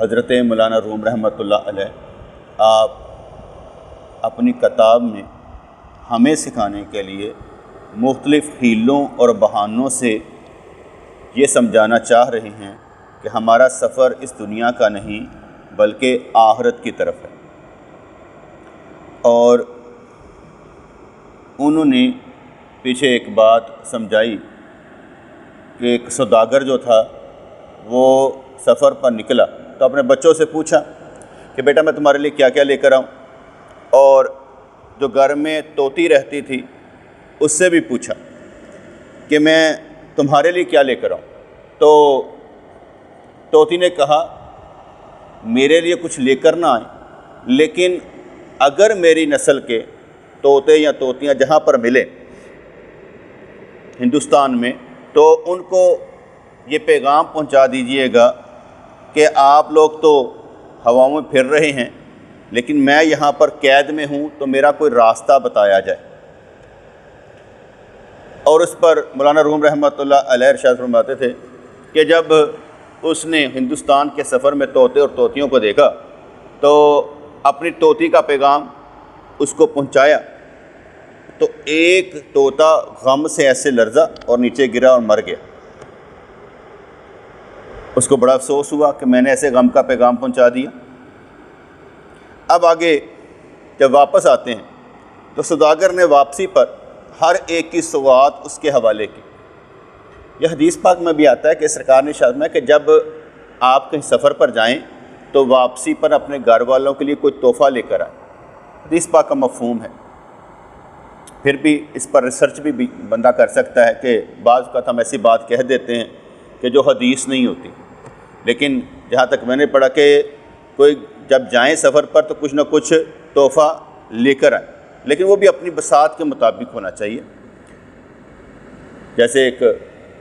حضرت مولانا روم رحمۃ اللہ علیہ آپ اپنی کتاب میں ہمیں سکھانے کے لیے مختلف حیلوں اور بہانوں سے یہ سمجھانا چاہ رہے ہیں کہ ہمارا سفر اس دنیا کا نہیں بلکہ آخرت کی طرف ہے۔ اور انہوں نے پیچھے ایک بات سمجھائی کہ ایک سوداگر جو تھا وہ سفر پر نکلا تو اپنے بچوں سے پوچھا کہ بیٹا میں تمہارے لیے کیا کیا لے کر آؤں، اور جو گھر میں طوطی رہتی تھی اس سے بھی پوچھا کہ میں تمہارے لیے کیا لے کر آؤں، تو طوطی نے کہا میرے لیے کچھ لے کر نہ آئیں، لیکن اگر میری نسل کے طوطے یا طوطیاں جہاں پر ملیں ہندوستان میں تو ان کو یہ پیغام پہنچا دیجئے گا کہ آپ لوگ تو ہواؤں میں پھر رہے ہیں لیکن میں یہاں پر قید میں ہوں، تو میرا کوئی راستہ بتایا جائے۔ اور اس پر مولانا روم رحمۃ اللہ علیہ ارشاد فرماتے تھے کہ جب اس نے ہندوستان کے سفر میں طوطے اور طوطیوں کو دیکھا تو اپنی طوطی کا پیغام اس کو پہنچایا، تو ایک طوطا غم سے ایسے لرزا اور نیچے گرا اور مر گیا۔ اس کو بڑا افسوس ہوا کہ میں نے ایسے غم کا پیغام پہنچا دیا۔ اب آگے جب واپس آتے ہیں تو سوداگر نے واپسی پر ہر ایک کی سوغات اس کے حوالے کی۔ یہ حدیث پاک میں بھی آتا ہے کہ سرکار نے ارشاد فرمایا کہ جب آپ کہیں سفر پر جائیں تو واپسی پر اپنے گھر والوں کے لیے کوئی تحفہ لے کر آئیں۔ حدیث پاک کا مفہوم ہے، پھر بھی اس پر ریسرچ بھی بندہ کر سکتا ہے کہ بعض اوقات ہم ایسی بات کہہ دیتے ہیں کہ جو حدیث نہیں ہوتی، لیکن جہاں تک میں نے پڑھا کہ کوئی جب جائیں سفر پر تو کچھ نہ کچھ تحفہ لے کر آئیں، لیکن وہ بھی اپنی بساط کے مطابق ہونا چاہیے۔ جیسے ایک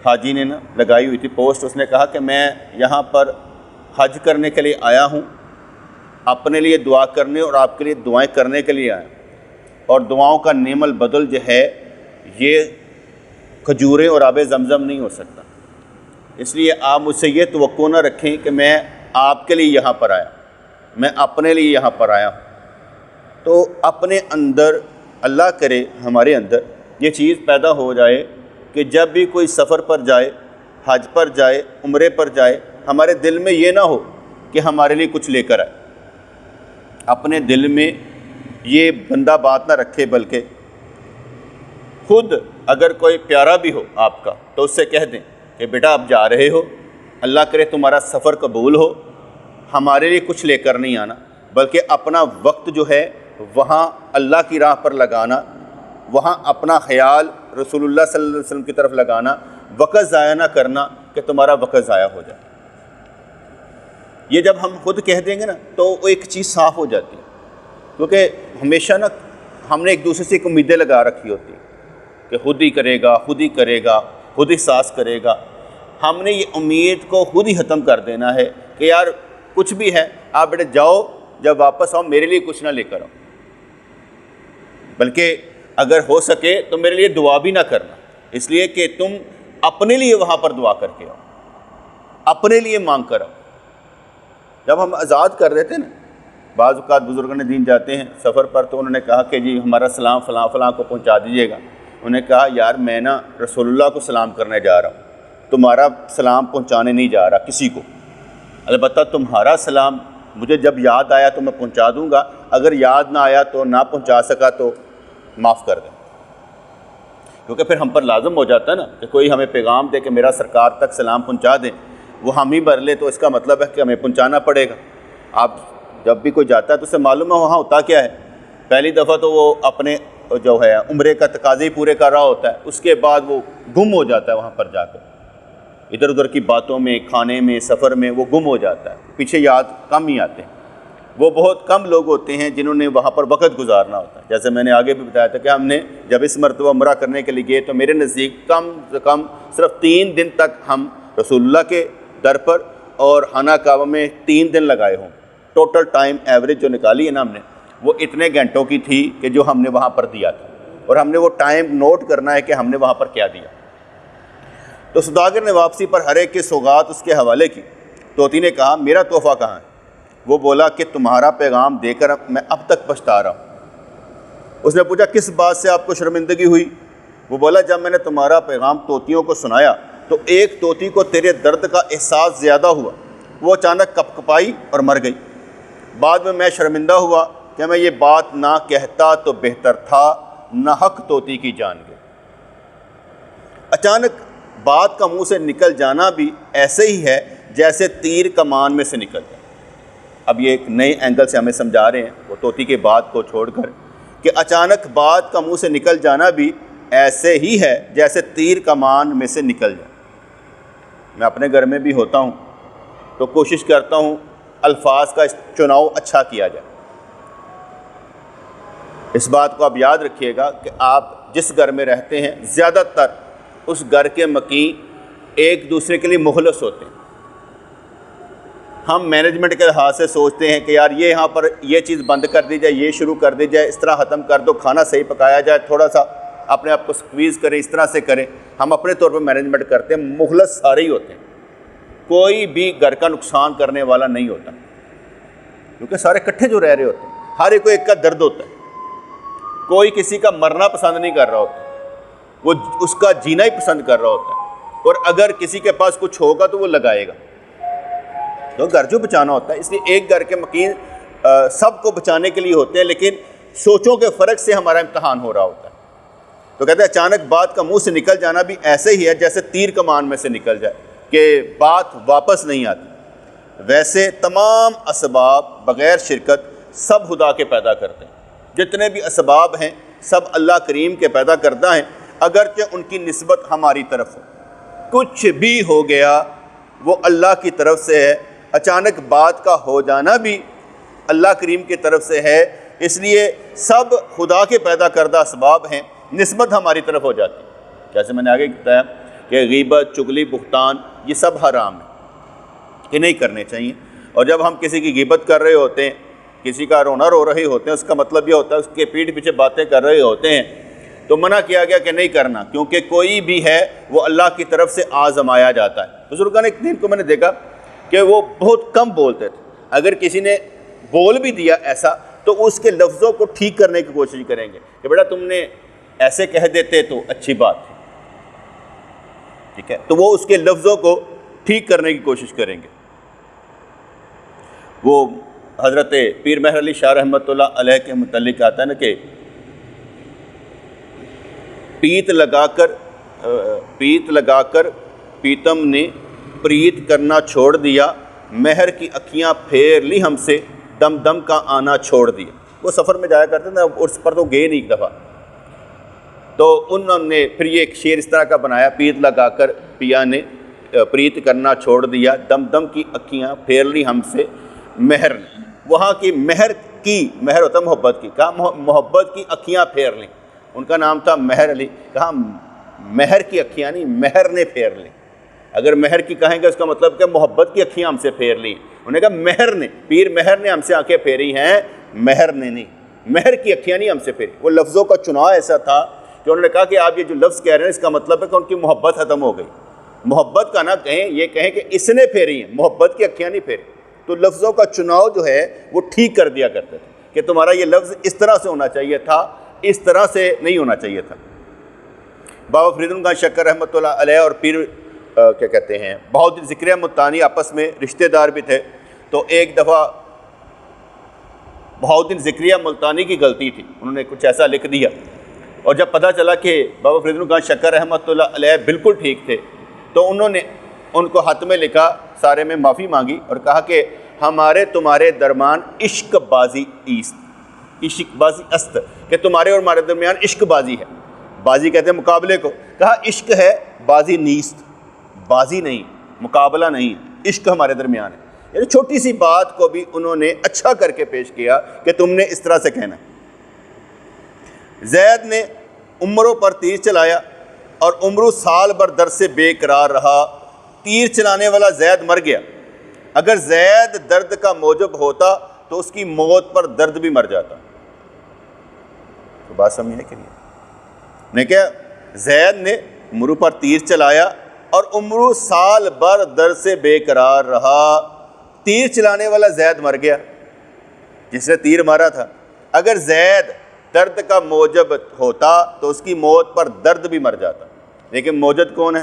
حاجی نے لگائی ہوئی تھی پوسٹ، اس نے کہا کہ میں یہاں پر حج کرنے کے لیے آیا ہوں، اپنے لیے دعا کرنے اور آپ کے لیے دعائیں کرنے کے لیے آیا ہوں، اور دعاؤں کا نعم البدل جو ہے یہ کھجوریں اور آب زمزم نہیں ہو سکتا، اس لیے آپ مجھ سے یہ توقع نہ رکھیں کہ میں آپ کے لیے یہاں پر آیا، میں اپنے لیے یہاں پر آیا ہوں۔ تو اپنے اندر اللہ کرے ہمارے اندر یہ چیز پیدا ہو جائے کہ جب بھی کوئی سفر پر جائے، حج پر جائے، عمرے پر جائے، ہمارے دل میں یہ نہ ہو کہ ہمارے لیے کچھ لے کر آئے، اپنے دل میں یہ بندہ بات نہ رکھے، بلکہ خود اگر کوئی پیارا بھی ہو آپ کا تو اس سے کہہ دیں کہ بیٹا آپ جا رہے ہو، اللہ کرے تمہارا سفر قبول ہو، ہمارے لیے کچھ لے کر نہیں آنا، بلکہ اپنا وقت جو ہے وہاں اللہ کی راہ پر لگانا، وہاں اپنا خیال رسول اللہ صلی اللہ علیہ وسلم کی طرف لگانا، وقت ضائع نہ کرنا کہ تمہارا وقت ضائع ہو جائے۔ یہ جب ہم خود کہہ دیں گے نا تو وہ ایک چیز صاف ہو جاتی ہے، کیونکہ ہمیشہ نا ہم نے ایک دوسرے سے ایک امیدیں لگا رکھی ہوتی کہ خود ہی کرے گا، خود ہی کرے گا، خود ہی ساس کرے گا۔ ہم نے یہ امید کو خود ہی ختم کر دینا ہے کہ یار کچھ بھی ہے آپ بیٹے جاؤ، جب واپس آؤ میرے لیے کچھ نہ لے کر آؤ، بلکہ اگر ہو سکے تو میرے لیے دعا بھی نہ کرنا، اس لیے کہ تم اپنے لیے وہاں پر دعا کر کے آؤ، اپنے لیے مانگ کر آؤ۔ جب ہم آزاد کر رہے تھے نا، بعض اوقات بزرگان دین جاتے ہیں سفر پر تو انہوں نے کہا کہ جی ہمارا سلام فلاں فلاں کو پہنچا دیجیے گا۔ انہوں نے کہا یار میں نا رسول اللہ کو سلام کرنے جا رہا ہوں، تمہارا سلام پہنچانے نہیں جا رہا کسی کو، البتہ تمہارا سلام مجھے جب یاد آیا تو میں پہنچا دوں گا، اگر یاد نہ آیا تو نہ پہنچا سکا تو معاف کر دیں، کیونکہ پھر ہم پر لازم ہو جاتا ہے نا کہ کوئی ہمیں پیغام دے کہ میرا سرکار تک سلام پہنچا دیں، وہ ہم ہی بھر لے تو اس کا مطلب ہے کہ ہمیں پہنچانا پڑے گا۔ آپ جب بھی کوئی جاتا ہے تو اسے معلوم ہے وہاں ہوتا کیا ہے، پہلی دفعہ تو وہ اپنے جو ہے عمرے کا تقاضے ہی پورے کر رہا ہوتا ہے، اس کے بعد وہ گم ہو جاتا ہے، وہاں پر جا کر ادھر ادھر کی باتوں میں، کھانے میں، سفر میں وہ گم ہو جاتا ہے، پیچھے یاد کم ہی آتے ہیں۔ وہ بہت کم لوگ ہوتے ہیں جنہوں نے وہاں پر وقت گزارنا ہوتا ہے، جیسے میں نے آگے بھی بتایا تھا کہ ہم نے جب اس مرتبہ عمرہ کرنے کے لیے گئے تو میرے نزدیک کم سے کم صرف 3 دن تک ہم رسول اللہ کے در پر اور خانہ کعبہ میں 3 دن لگائے ہوں۔ ٹوٹل ٹائم ایوریج جو نکالی ہے نا ہم نے، وہ اتنے گھنٹوں کی تھی کہ جو ہم نے وہاں پر دیا تھا، اور ہم نے وہ ٹائم نوٹ کرنا ہے کہ ہم نے وہاں پر کیا دیا۔ تو سوداگر نے واپسی پر ہر ایک کی سوغات اس کے حوالے کی۔ طوطی نے کہا میرا تحفہ کہاں ہے؟ وہ بولا کہ تمہارا پیغام دے کر میں اب تک پچھتا رہا ہوں۔ اس نے پوچھا کس بات سے آپ کو شرمندگی ہوئی؟ وہ بولا جب میں نے تمہارا پیغام طوطیوں کو سنایا تو ایک طوطی کو تیرے درد کا احساس زیادہ ہوا، وہ اچانک کپ کپائی اور مر گئی۔ بعد میں شرمندہ ہوا کہ میں یہ بات نہ کہتا تو بہتر تھا، نہ حق طوطی کی جان گئی۔ اچانک بات کا منہ سے نکل جانا بھی ایسے ہی ہے جیسے تیر کمان میں سے نکل جائے۔ اب یہ ایک نئے اینگل سے ہمیں سمجھا رہے ہیں وہ طوطی کے بات کو چھوڑ کر، کہ اچانک بات کا منہ سے نکل جانا بھی ایسے ہی ہے جیسے تیر کمان میں سے نکل جائے۔ میں اپنے گھر میں بھی ہوتا ہوں تو کوشش کرتا ہوں الفاظ کا چناؤ اچھا کیا جائے۔ اس بات کو آپ یاد رکھیے گا کہ آپ جس گھر میں رہتے ہیں زیادہ تر اس گھر کے مکین ایک دوسرے کے لیے مخلص ہوتے ہیں۔ ہم مینجمنٹ کے لحاظ سے سوچتے ہیں کہ یار یہ یہاں پر یہ چیز بند کر دی جائے، یہ شروع کر دی جائے، اس طرح ختم کر دو، کھانا صحیح پکایا جائے، تھوڑا سا اپنے آپ کو سکویز کریں، اس طرح سے کریں۔ ہم اپنے طور پر مینجمنٹ کرتے ہیں، مخلص سارے ہی ہوتے ہیں، کوئی بھی گھر کا نقصان کرنے والا نہیں ہوتا، کیونکہ سارے اکٹھے جو رہ رہے ہوتے ہیں، ہر ایک کو ایک کا درد ہوتا ہے، کوئی کسی کا مرنا پسند نہیں کر رہا ہوتا، وہ اس کا جینا ہی پسند کر رہا ہوتا ہے، اور اگر کسی کے پاس کچھ ہوگا تو وہ لگائے گا، تو گھر جو بچانا ہوتا ہے۔ اس لیے ایک گھر کے مکین سب کو بچانے کے لیے ہوتے ہیں، لیکن سوچوں کے فرق سے ہمارا امتحان ہو رہا ہوتا ہے۔ تو کہتے ہیں اچانک بات کا منہ سے نکل جانا بھی ایسے ہی ہے جیسے تیر کمان میں سے نکل جائے، کہ بات واپس نہیں آتی۔ ویسے تمام اسباب بغیر شرکت سب خدا کے پیدا کرتے ہیں، جتنے بھی اسباب ہیں سب اللہ کریم کے پیدا کردہ ہیں، اگرچہ ان کی نسبت ہماری طرف ہو۔ کچھ بھی ہو گیا وہ اللہ کی طرف سے ہے، اچانک بات کا ہو جانا بھی اللہ کریم کی طرف سے ہے، اس لیے سب خدا کے پیدا کردہ اسباب ہیں، نسبت ہماری طرف ہو جاتی ہے۔ جیسے میں نے آگے بتایا کہ غیبت، چغلی، بہتان یہ سب حرام ہے، یہ نہیں کرنے چاہیے۔ اور جب ہم کسی کی غیبت کر رہے ہوتے ہیں، کسی کا رونا رو رہے ہوتے ہیں، اس کا مطلب یہ ہوتا ہے اس کے پیٹھ پیچھے باتیں کر رہے ہوتے ہیں، تو منع کیا گیا کہ نہیں کرنا، کیونکہ کوئی بھی ہے وہ اللہ کی طرف سے آزمایا جاتا ہے۔ بزرگان ایک دن کو میں نے دیکھا کہ وہ بہت کم بولتے تھے، اگر کسی نے بول بھی دیا ایسا تو اس کے لفظوں کو ٹھیک کرنے کی کوشش کریں گے کہ بیٹا تم نے ایسے کہہ دیتے تو اچھی بات تھی، ٹھیک ہے، تو وہ اس کے لفظوں کو ٹھیک کرنے کی کوشش کریں گے۔ وہ حضرت پیر مہر علی شاہ رحمۃ اللہ علیہ کے متعلق آتا ہے نا کہ پیت لگا کر پیتم نے پریت کرنا چھوڑ دیا، مہر کی اکھیاں پھیر لی ہم سے، دم دم کا آنا چھوڑ دیا۔ وہ سفر میں جایا کرتے تھے، اس پر تو گئے نہیں ایک دفعہ، تو انہوں نے پھر یہ ایک شعر اس طرح کا بنایا، پیت لگا کر پیا نے پریت کرنا چھوڑ دیا، دم دم کی اکھیاں پھیر لی ہم سے مہر نے۔ وہاں کی مہر ہوتا محبت کی، کہا محبت کی اکھیاں پھیر لیں، ان کا نام تھا مہر علی، کہا مہر کی اکھیاں نہیں، مہر نے پھیر لیں۔ اگر مہر کی کہیں گے اس کا مطلب کہ محبت کی اکھیاں ہم سے پھیر لی، انہوں نے کہا مہر نے، پیر مہر نے ہم سے آنکھیں پھیری ہیں، مہر نے نہیں، مہر کی اکھیاں نہیں ہم سے پھیری۔ وہ لفظوں کا چناؤ ایسا تھا کہ انہوں نے کہا کہ آپ یہ جو لفظ کہہ رہے ہیں اس کا مطلب ہے کہ ان کی محبت ختم ہو گئی، محبت کا نہ کہیں، یہ کہیں کہ اس نے پھیری ہیں، محبت کی اکھیاں نہیں پھیری۔ تو لفظوں کا چناؤ جو ہے وہ ٹھیک کر دیا کرتے تھے کہ تمہارا یہ لفظ اس طرح سے ہونا چاہیے تھا، اس طرح سے نہیں ہونا چاہیے تھا۔ بابا فرید خان شکر رحمۃ اللہ علیہ اور پیر کیا کہتے ہیں بہادر ذکریہ ملتانی آپس میں رشتہ دار بھی تھے، تو ایک دفعہ بہادر ذکریہ ملتانی کی غلطی تھی، انہوں نے کچھ ایسا لکھ دیا، اور جب پتہ چلا کہ بابا فرید خان شکر رحمۃ اللہ علیہ بالکل ٹھیک تھے تو انہوں نے ان کو خط میں لکھا، سارے میں معافی مانگی اور کہا کہ ہمارے تمہارے درمیان عشق بازی است، کہ تمہارے اور ہمارے درمیان عشق بازی ہے، بازی کہتے ہیں مقابلے کو، کہا عشق ہے بازی نیست، بازی نہیں، مقابلہ نہیں، عشق ہمارے درمیان ہے۔ یعنی چھوٹی سی بات کو بھی انہوں نے اچھا کر کے پیش کیا کہ تم نے اس طرح سے کہنا۔ زید نے عمروں پر تیر چلایا اور عمرو سال بھر درد سے بے قرار رہا، تیر چلانے والا زید مر گیا، اگر زید درد کا موجب ہوتا تو اس کی موت پر درد بھی مر جاتا۔ تو بات سمجھنے کے لیے نے کیا، زید نے عمرو پر تیر چلایا اور عمرو سال بھر درد سے بے قرار رہا، تیر چلانے والا زید مر گیا، جس نے تیر مارا تھا، اگر زید درد کا موجب ہوتا تو اس کی موت پر درد بھی مر جاتا، لیکن موجد کون ہے؟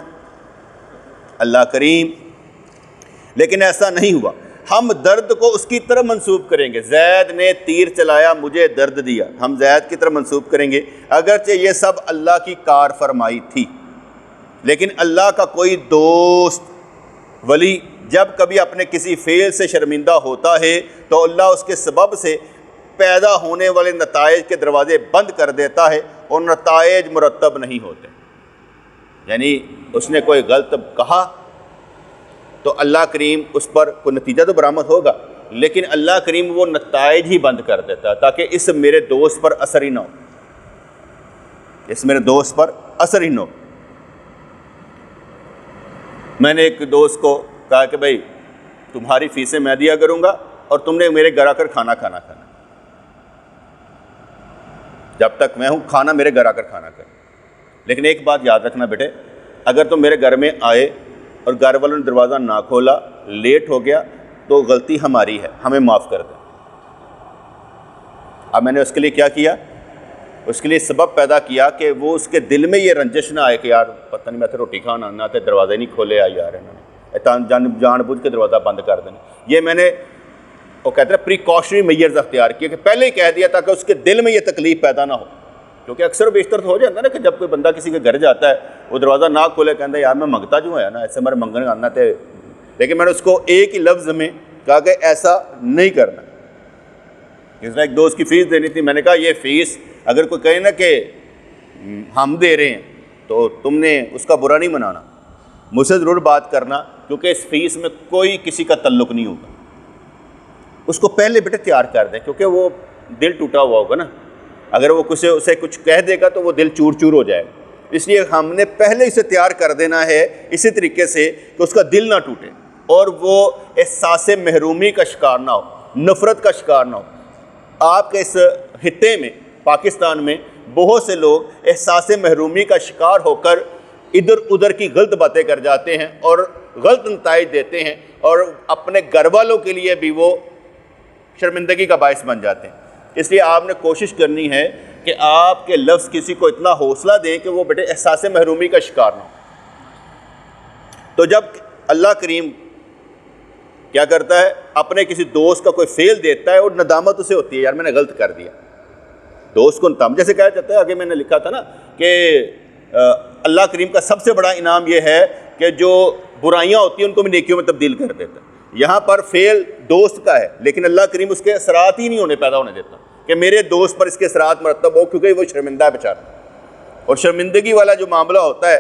اللہ کریم۔ لیکن ایسا نہیں ہوا، ہم درد کو اس کی طرف منسوب کریں گے، زید نے تیر چلایا مجھے درد دیا، ہم زید کی طرف منسوب کریں گے، اگرچہ یہ سب اللہ کی کار فرمائی تھی۔ لیکن اللہ کا کوئی دوست ولی جب کبھی اپنے کسی فعل سے شرمندہ ہوتا ہے تو اللہ اس کے سبب سے پیدا ہونے والے نتائج کے دروازے بند کر دیتا ہے اور نتائج مرتب نہیں ہوتے۔ یعنی اس نے کوئی غلط کہا تو اللہ کریم اس پر کوئی نتیجہ تو برآمد ہوگا، لیکن اللہ کریم وہ نتائج ہی بند کر دیتا ہے تاکہ اس میرے دوست پر اثر ہی نہ ہو، اس میرے دوست پر اثر ہی نہ ہو۔ میں نے ایک دوست کو کہا کہ بھائی تمہاری فیسیں میں دیا کروں گا اور تم نے میرے گھر آ کر کھانا جب تک میں ہوں کھانا میرے گھر آ کر کھانا کر۔ لیکن ایک بات یاد رکھنا بیٹے، اگر تم میرے گھر میں آئے اور گھر والوں نے دروازہ نہ کھولا، لیٹ ہو گیا، تو غلطی ہماری ہے، ہمیں معاف کر دیں۔ اب میں نے اس کے لیے کیا کیا؟ اس کے لیے سبب پیدا کیا کہ وہ اس کے دل میں یہ رنجش نہ آئے کہ یار پتہ نہیں میں تو روٹی کھانا آنا تھا، دروازہ نہیں کھولے آ یار انہوں نے جان بوجھ کے دروازہ بند کر دینا۔ یہ میں نے وہ کہتے ہیں پریکاشنری میئرز اختیار کیا کہ پہلے ہی کہہ دیا تاکہ اس کے دل میں یہ تکلیف پیدا نہ ہو، کیونکہ اکثر و بیشتر تو ہو جاتا ہے نا کہ جب کوئی بندہ کسی کے گھر جاتا ہے وہ دروازہ نہ کھولے کہتا ہے یار میں منگتا جو ہے نا ایسے میرے منگنے آنا تھے، لیکن میں نے اس کو ایک ہی لفظ میں کہا کہ ایسا نہیں کرنا۔ جس نے ایک دوست کی فیس دینی تھی، میں نے کہا یہ فیس اگر کوئی کہے نا کہ ہم دے رہے ہیں تو تم نے اس کا برا نہیں منانا، مجھ سے ضرور بات کرنا، کیونکہ اس فیس میں کوئی کسی کا تعلق نہیں ہوگا۔ اس کو پہلے بیٹے تیار کر دیں، کیونکہ وہ دل ٹوٹا ہوا ہوگا نا، اگر وہ اسے کچھ کہہ دے گا تو وہ دل چور چور ہو جائے گا، اس لیے ہم نے پہلے اسے تیار کر دینا ہے اسی طریقے سے کہ اس کا دل نہ ٹوٹے اور وہ احساس محرومی کا شکار نہ ہو، نفرت کا شکار نہ ہو۔ آپ کے اس خطے میں پاکستان میں بہت سے لوگ احساس محرومی کا شکار ہو کر ادھر ادھر کی غلط باتیں کر جاتے ہیں اور غلط نتائج دیتے ہیں اور اپنے گھر والوں کے لیے بھی وہ شرمندگی کا باعث بن جاتے ہیں۔ اس لیے آپ نے کوشش کرنی ہے کہ آپ کے لفظ کسی کو اتنا حوصلہ دیں کہ وہ بیٹے احساس محرومی کا شکار نہ ہو۔ تو جب اللہ کریم کیا کرتا ہے، اپنے کسی دوست کا کوئی فعل دیتا ہے اور ندامت اسے ہوتی ہے یار میں نے غلط کر دیا، دوست کو ندامت، جیسے کہا جاتا ہے آگے میں نے لکھا تھا نا کہ اللہ کریم کا سب سے بڑا انعام یہ ہے کہ جو برائیاں ہوتی ہیں ان کو بھی نیکیوں میں تبدیل کر دیتا ہے۔ یہاں پر فعل دوست کا ہے لیکن اللہ کریم اس کے اثرات ہی نہیں پیدا ہونے دیتا کہ میرے دوست پر اس کے اثرات مرتب ہو، کیونکہ وہ شرمندہ ہے بیچارہ، اور شرمندگی والا جو معاملہ ہوتا ہے،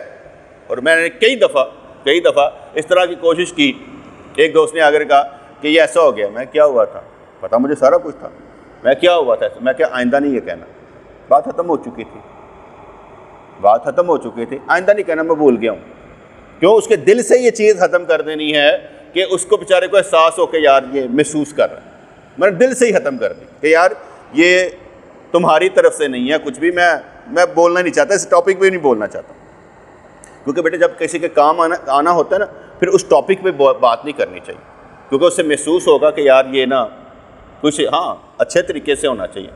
اور میں نے کئی دفعہ اس طرح کی کوشش کی۔ ایک دوست نے آگر کہا کہ یہ ایسا ہو گیا، میں کیا ہوا تھا پتہ مجھے سارا کچھ تھا، میں کیا ہوا تھا، میں کہ آئندہ نہیں یہ کہنا، بات ختم ہو چکی تھی، آئندہ نہیں کہنا، میں بھول گیا ہوں۔ کیوں؟ اس کے دل سے یہ چیز ختم کر دینی ہے کہ اس کو بیچارے کو احساس ہو کہ یار یہ محسوس کر رہا ہے، میں نے دل سے ہی ختم کر دی کہ یار یہ تمہاری طرف سے نہیں ہے کچھ بھی، میں بولنا نہیں چاہتا، اس ٹاپک پہ نہیں بولنا چاہتا، کیونکہ بیٹے جب کسی کے کام آنا ہوتا ہے نا پھر اس ٹاپک پہ بات نہیں کرنی چاہیے، کیونکہ اس سے محسوس ہوگا کہ یار یہ نا کچھ اچھے طریقے سے ہونا چاہیے،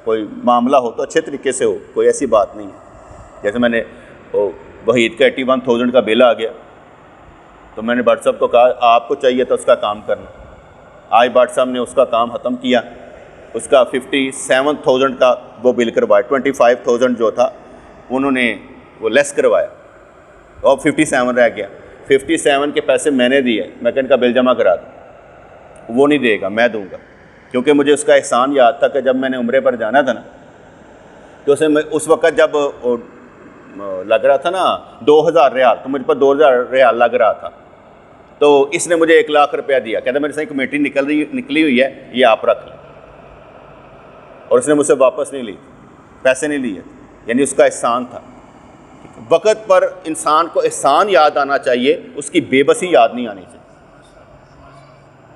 کوئی معاملہ ہو تو اچھے طریقے سے ہو، کوئی ایسی بات نہیں ہے۔ جیسے میں نے وحید کا 81,000 کا بل آ گیا تو میں نے بٹ صاحب کو کہا آپ کو چاہیے تھا اس کا کام کرنا، آج بٹ صاحب نے اس کا کام ختم کیا، اس کا 57,000 کا وہ بل کروایا، 25,000 جو تھا انہوں نے وہ لیس کروایا اور 57 رہ گیا۔ 57 کے پیسے میں نے دیے، میں کہ ان کا بل جمع کرا دوں، وہ نہیں دے گا، میں دوں گا، کیونکہ مجھے اس کا احسان یاد تھا کہ جب میں نے عمرے پر جانا تھا نا تو اس وقت جب لگ رہا تھا نا 2,000 ریال، تو مجھ پر 2,000 ریال لگ رہا تھا، تو اس نے مجھے 1,00,000 روپیہ دیا، کہتا میرے سے کمیٹی نکلی ہوئی ہے یہ آپ رکھ لیں، اور اس نے مجھ سے واپس نہیں لی، پیسے نہیں لیے، یعنی اس کا احسان تھا۔ وقت پر انسان کو احسان یاد آنا چاہیے، اس کی بے بسی یاد نہیں آنی چاہیے۔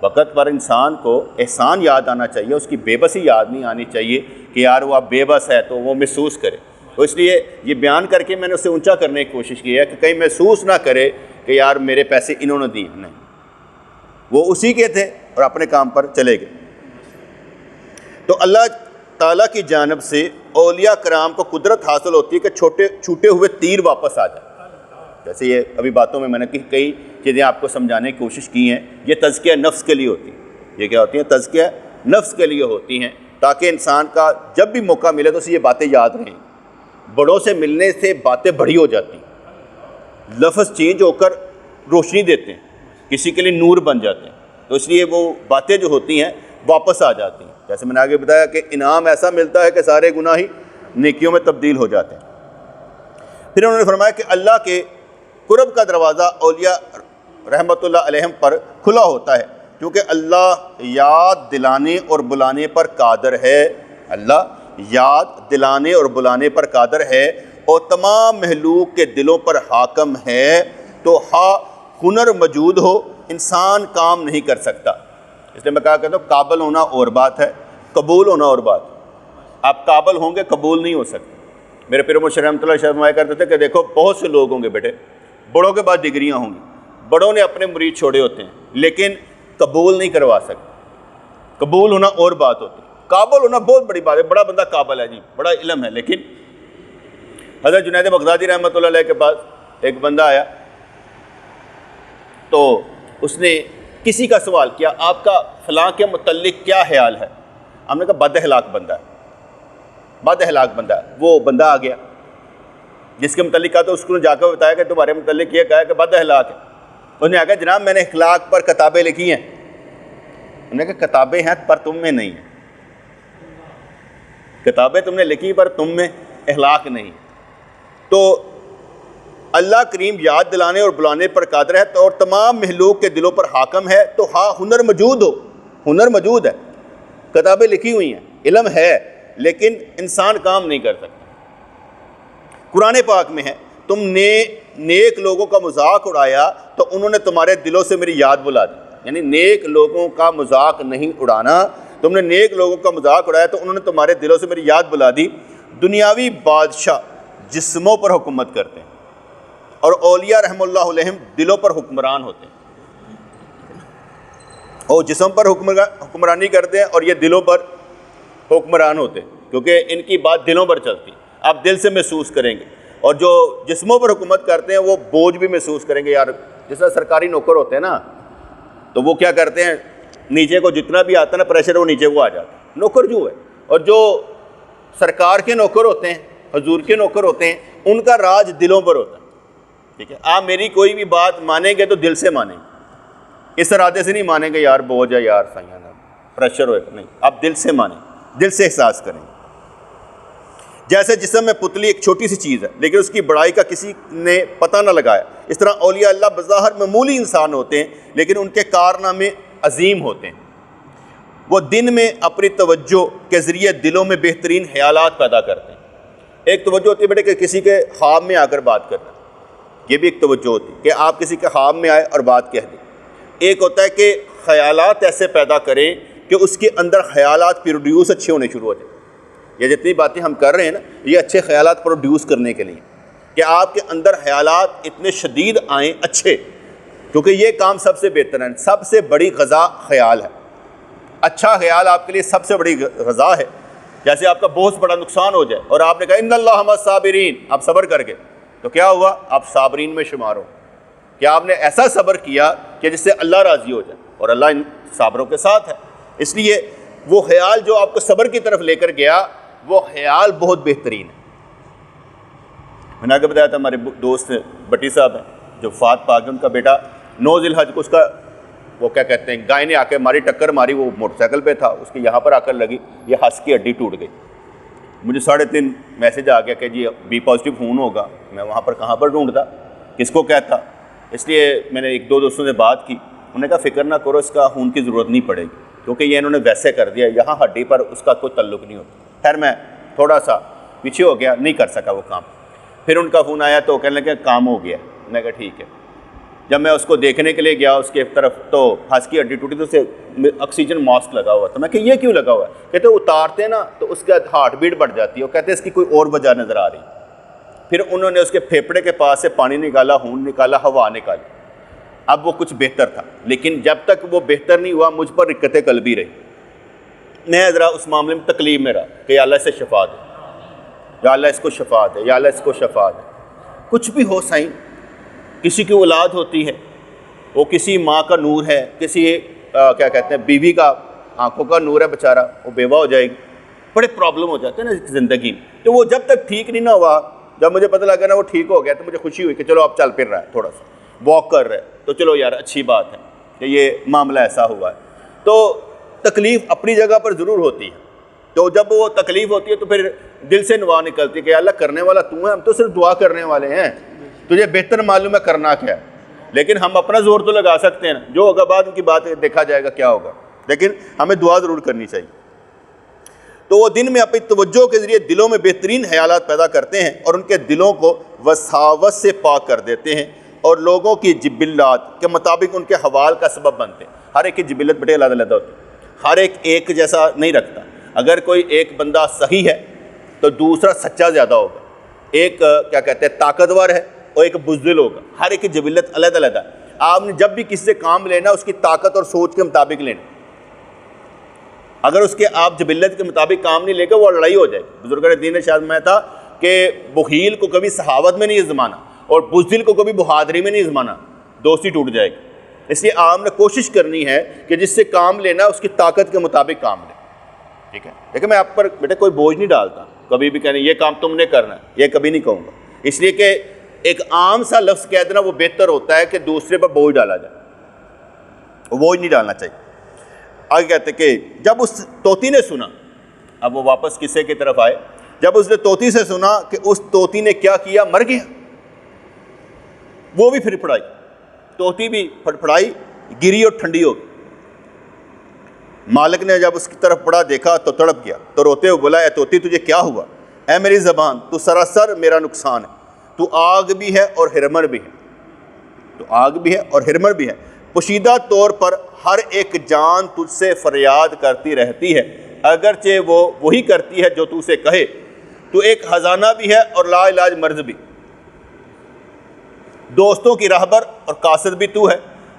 وقت پر انسان کو احسان یاد آنا چاہیے، اس کی بے بسی یاد نہیں آنی چاہیے کہ یار وہ اب بے بس ہے تو وہ محسوس کرے۔ تو اس لیے یہ بیان کر کے میں نے اسے اونچا کرنے کی کوشش کی ہے کہ کہیں محسوس نہ کرے کہ یار میرے پیسے انہوں نے دیے، نہیں، وہ اسی کے تھے اور اپنے کام پر چلے گئے۔ تو اللہ تعالیٰ کی جانب سے اولیاء کرام کو قدرت حاصل ہوتی ہے کہ چھوٹے ہوئے تیر واپس آ جائیں۔ جیسے یہ ابھی باتوں میں نے کئی چیزیں آپ کو سمجھانے کی کوشش کی ہیں، یہ تزکیہ نفس کے لیے ہوتی ہیں۔ یہ کیا ہوتی ہیں؟ تزکیہ نفس کے لیے ہوتی ہیں، تاکہ انسان کا جب بھی موقع ملے تو اسے یہ باتیں یاد رہیں۔ بڑوں سے ملنے سے باتیں بڑی ہو جاتی ہیں، لفظ چینج ہو کر روشنی دیتے ہیں، کسی کے لیے نور بن جاتے ہیں، تو اس لیے وہ باتیں جو ہوتی ہیں واپس آ جاتی ہیں۔ جیسے میں نے آگے بتایا کہ انعام ایسا ملتا ہے کہ سارے گناہ ہی نیکیوں میں تبدیل ہو جاتے ہیں۔ پھر انہوں نے فرمایا کہ اللہ کے قرب کا دروازہ اولیاء رحمۃ اللہ علیہم پر کھلا ہوتا ہے، کیونکہ اللہ یاد دلانے اور بلانے پر قادر ہے۔ اللہ یاد دلانے اور بلانے پر قادر ہے اور تمام مخلوق کے دلوں پر حاکم ہے۔ تو ہنر موجود ہو انسان کام نہیں کر سکتا۔ اس لیے میں کہا کرتا ہوں قابل ہونا اور بات ہے، قبول ہونا اور بات ہے۔ آپ قابل ہوں گے، قبول نہیں ہو سکتے۔ میرے پیر مرشد رحمۃ اللہ فرمایا کرتے تھے کہ دیکھو بہت سے لوگ ہوں گے بیٹے، بڑوں کے بعد ڈگریاں ہوں گی، بڑوں نے اپنے مرید چھوڑے ہوتے ہیں لیکن قبول نہیں کروا سکتے۔ قبول ہونا اور بات ہوتی ہے، قابل ہونا بہت بڑی بات ہے۔ بڑا بندہ قابل ہے جی، بڑا علم ہے، لیکن حضرت جنید بغدادی رحمۃ اللہ علیہ کے پاس ایک بندہ آیا تو اس نے کسی کا سوال کیا، آپ کا فلاں کے متعلق کیا خیال ہے؟ ہم نے کہا بد اخلاق بندہ ہے، بد اخلاق بندہ ہے۔ وہ بندہ آ گیا جس کے متعلق کہا تو اس کو جا کر بتایا کہ تمہارے متعلق یہ کہا ہے کہ بد اخلاق ہے۔ اس نے کہا جناب میں نے اخلاق پر کتابیں لکھی ہیں۔ انہوں نے کہا کتابیں ہیں پر تم میں نہیں ہیں، کتابیں تم نے لکھی پر تم میں اخلاق نہیں۔ تو اللہ کریم یاد دلانے اور بلانے پر قادر ہے اور تمام مخلوق کے دلوں پر حاکم ہے۔ تو ہاں ہنر موجود ہو، ہنر موجود ہے، کتابیں لکھی ہوئی ہیں، علم ہے، لیکن انسان کام نہیں کر سکتا۔ قرآن پاک میں ہے تم نے نیک لوگوں کا مذاق اڑایا تو انہوں نے تمہارے دلوں سے میری یاد بلا دی۔ یعنی نیک لوگوں کا مذاق نہیں اڑانا، تم نے نیک لوگوں کا مذاق اڑایا تو انہوں نے تمہارے دلوں سے میری یاد بلا دی۔ دنیاوی بادشاہ جسموں پر حکومت کرتے ہیں اور اولیاء رحم اللہ علیہم دلوں پر حکمران ہوتے ہیں۔ اور جسم پر حکمرانی کرتے ہیں اور یہ دلوں پر حکمران ہوتے ہیں، کیونکہ ان کی بات دلوں پر چلتی ہے، آپ دل سے محسوس کریں گے۔ اور جو جسموں پر حکومت کرتے ہیں وہ بوجھ بھی محسوس کریں گے۔ یار جس طرح سرکاری نوکر ہوتے ہیں نا، تو وہ کیا کرتے ہیں، نیچے کو جتنا بھی آتا ہے نا پریشر، وہ نیچے کو آ جاتا ہے، نوکر جو ہے۔ اور جو سرکار کے نوکر ہوتے ہیں، حضور کے نوکر ہوتے ہیں، ان کا راج دلوں پر ہوتا ہے۔ ٹھیک ہے، آپ میری کوئی بھی بات مانیں گے تو دل سے مانیں گے، اس ارادے سے نہیں مانیں گے یار بوجھ ہے یار سائیاں پریشر ہوئے، نہیں، آپ دل سے مانیں، دل سے احساس کریں گے۔ جیسے جسم میں پتلی ایک چھوٹی سی چیز ہے لیکن اس کی بڑائی کا کسی نے پتہ نہ لگایا، اس طرح اولیاء اللہ بظاہر معمولی انسان ہوتے ہیں لیکن ان کے کارنامے عظیم ہوتے ہیں۔ وہ دن میں اپنی توجہ کے ذریعے دلوں میں بہترین خیالات پیدا کرتے ہیں۔ ایک توجہ ہوتی ہے بیٹے کہ کسی کے خواب میں آ کر بات کرنا، یہ بھی ایک توجہ ہوتی ہے کہ آپ کسی کے خواب میں آئے اور بات کہہ دیں۔ ایک ہوتا ہے کہ خیالات ایسے پیدا کریں کہ اس کے اندر خیالات پروڈیوس اچھے ہونے شروع ہو جائیں۔ یہ جتنی باتیں ہم کر رہے ہیں نا، یہ اچھے خیالات پروڈیوس کرنے کے لیے، کہ آپ کے اندر خیالات اتنے شدید آئیں اچھے، کیونکہ یہ کام سب سے بہتر ہے، سب سے بڑی غذا خیال ہے۔ اچھا خیال آپ کے لیے سب سے بڑی غذا ہے۔ جیسے آپ کا بہت بڑا نقصان ہو جائے اور آپ نے کہا ان اللہ مع الصابرین، آپ صبر کر کے، تو کیا ہوا، آپ صابرین میں شمار ہو، کہ آپ نے ایسا صبر کیا کہ جس سے اللہ راضی ہو جائے، اور اللہ ان صابروں کے ساتھ ہے۔ اس لیے وہ خیال جو آپ کو صبر کی طرف لے کر گیا، وہ خیال بہت بہترین ہے۔ میں نے آگے بتایا تھا ہمارے دوست بٹی صاحب ہیں جو فات پاک ہیں، ان کا بیٹا 9 ذی الحج کو اس کا وہ کیا کہتے ہیں گائے نے آ کے ماری، ٹکر ماری، وہ موٹر سائیکل پہ تھا، اس کے یہاں پر آ کر لگی، یہ ہنس کی ہڈی ٹوٹ گئی۔ مجھے 3:30 میسج آ گیا کہ جی بی پازیٹیو خون ہوگا۔ میں وہاں پر کہاں پر ڈھونڈتا، کس کو کہتا، اس لیے میں نے 1-2 دوستوں سے بات کی، انہوں نے کہا فکر نہ کرو، اس کا خون کی ضرورت نہیں پڑے گی، کیونکہ یہ انہوں نے ویسے کر دیا، یہاں ہڈی پر اس کا کوئی تعلق نہیں ہوتا۔ خیر میں تھوڑا سا پیچھے ہو گیا، نہیں کر سکا وہ کام۔ پھر ان کا فون آیا تو کہنے لگے کام ہو گیا۔ میں نے کہا ٹھیک ہے۔ جب میں اس کو دیکھنے کے لیے گیا اس کے طرف تو ہنس کی ہڈی ٹوٹی، تو اسے آکسیجن ماسک لگا ہوا تھا۔ میں کہ یہ کیوں لگا ہوا ہے؟ کہتے اتارتے نا تو اس کا ہارٹ بیٹ بڑھ جاتی ہے، اور کہتے اس کی کوئی اور وجہ نظر آ رہی۔ پھر انہوں نے اس کے پھیپھڑے کے پاس سے پانی نکالا، خون نکالا، ہوا نکالی، اب وہ کچھ بہتر تھا، لیکن جب تک وہ بہتر نہیں ہوا مجھ پر رقت قلبی رہی. میں ذرا اس معاملے میں تکلیف میں رہا کہ یا اللہ اسے شفا دے، یا اللہ اس کو شفا دے، یا اللہ اس کو شفا دے. کچھ بھی ہو سائیں، کسی کی اولاد ہوتی ہے، وہ کسی ماں کا نور ہے، کسی کیا کہتے ہیں بیوی کا آنکھوں کا نور ہے، بیچارہ وہ بیوہ ہو جائے گی. بڑے پرابلم ہو جاتے ہیں نا زندگی میں. تو وہ جب تک ٹھیک نہیں نہ ہوا، جب مجھے پتہ لگا نا وہ ٹھیک ہو گیا تو مجھے خوشی ہوئی کہ چلو اب چل پھر رہا ہے، تھوڑا سا واک کر رہا ہے، تو چلو یار اچھی بات ہے کہ یہ معاملہ ایسا ہوا ہے. تو تکلیف اپنی جگہ پر ضرور ہوتی ہے. تو جب وہ تکلیف ہوتی ہے تو پھر دل سے دعا نکلتی ہے کہ اللہ کرنے والا تو ہے، ہم تو صرف دعا کرنے والے ہیں، تجھے بہتر معلوم ہے کرنا کیا ہے. لیکن ہم اپنا زور تو لگا سکتے ہیں نا، جو ہوگا بعد کی بات ہے، دیکھا جائے گا کیا ہوگا، لیکن ہمیں دعا ضرور کرنی چاہیے. تو وہ دن میں اپنی توجہ کے ذریعے دلوں میں بہترین خیالات پیدا کرتے ہیں اور ان کے دلوں کو وساوس سے پاک کر دیتے ہیں اور لوگوں کی جبلات کے مطابق ان کے حوال کا سبب بنتے ہیں. ہر ایک کی جبلت بڑے علیحدہ علیحدہ ہوتی ہے، ہر ایک جیسا نہیں رکھتا. اگر کوئی ایک بندہ صحیح ہے تو دوسرا سچا زیادہ ہوگا، ایک کیا کہتے ہیں طاقتور ہے اور ایک بزدل ہوگا. ہر ایک کی جبلت علیحدہ علیحدہ. آپ نے جب بھی کسی سے کام لینا اس کی طاقت اور سوچ کے مطابق لینا. اگر اس کے آپ جبلت کے مطابق کام نہیں لے گا وہ لڑائی ہو جائے گی. بزرگان دین نے شاید میں تھا کہ بخیل کو کبھی سخاوت میں نہیں آزمانا اور بزدل کو کبھی بہادری میں نہیں آزمانا، دوستی ٹوٹ جائے گی. اس لیے آپ نے کوشش کرنی ہے کہ جس سے کام لینا اس کی طاقت کے مطابق کام لے. ٹھیک ہے، لیکن میں آپ پر بیٹے کوئی بوجھ نہیں ڈالتا، کبھی بھی کہنے یہ کام تم نے کرنا ہے، یہ کبھی نہیں کہوں گا. اس لیے کہ ایک عام سا لفظ کہہ دینا وہ بہتر ہوتا ہے کہ دوسرے پر بوجھ ڈالا جائے. وہ بوجھ نہیں ڈالنا چاہیے. آگے کہتے ہیں کہ جب اس طوطی نے سنا، اب وہ واپس قصے کی طرف آئے، جب اس نے طوطی سے سنا کہ اس طوطی نے کیا کیا، مر گیا، وہ بھی پھر پھڑائی. طوطی بھی پھڑائی، گری اور ٹھنڈی ہو گئی. مالک نے جب اس کی طرف پڑا دیکھا تو تڑپ گیا، تو روتے ہوئے بولا اے طوطی تجھے کیا ہوا؟ اے میری زبان، تو سراسر میرا نقصان ہے، تو آگ بھی ہے اور ہرمن بھی ہے، تو آگ بھی ہے اور ہرمن بھی ہے. پوشیدہ طور پر ہر ایک جان تجھ سے فریاد کرتی رہتی ہے، اگرچہ وہ وہی کرتی ہے جو تو اسے کہے. تو ایک خزانہ بھی ہے اور لا علاج مرض بھی، دوستوں کی راہبر اور قاصد بھی تو ہے،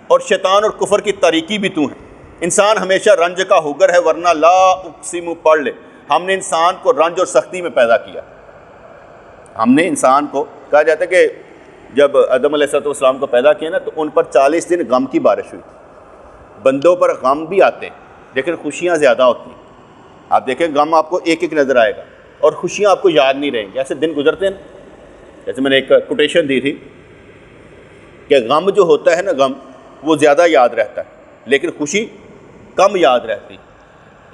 اور شیطان اور کفر کی تاریکی بھی تو ہے. انسان ہمیشہ رنج کا ہوگر ہے، ورنہ لا اقسم پڑھ لے. ہم نے انسان کو رنج اور سختی میں پیدا کیا. ہم نے انسان کو، کہا جاتا ہے کہ جب آدم علیہ السلام کو پیدا کیا نا تو ان پر 40 دن غم کی بارش ہوئی تھی. بندوں پر غم بھی آتے ہیں لیکن خوشیاں زیادہ ہوتی ہیں. آپ دیکھیں غم آپ کو ایک ایک نظر آئے گا اور خوشیاں آپ کو یاد نہیں رہیں گی. ایسے دن گزرتے ہیں نا، جیسے میں نے ایک کوٹیشن دی تھی کہ غم جو ہوتا ہے نا، غم وہ زیادہ یاد رہتا ہے لیکن خوشی کم یاد رہتی.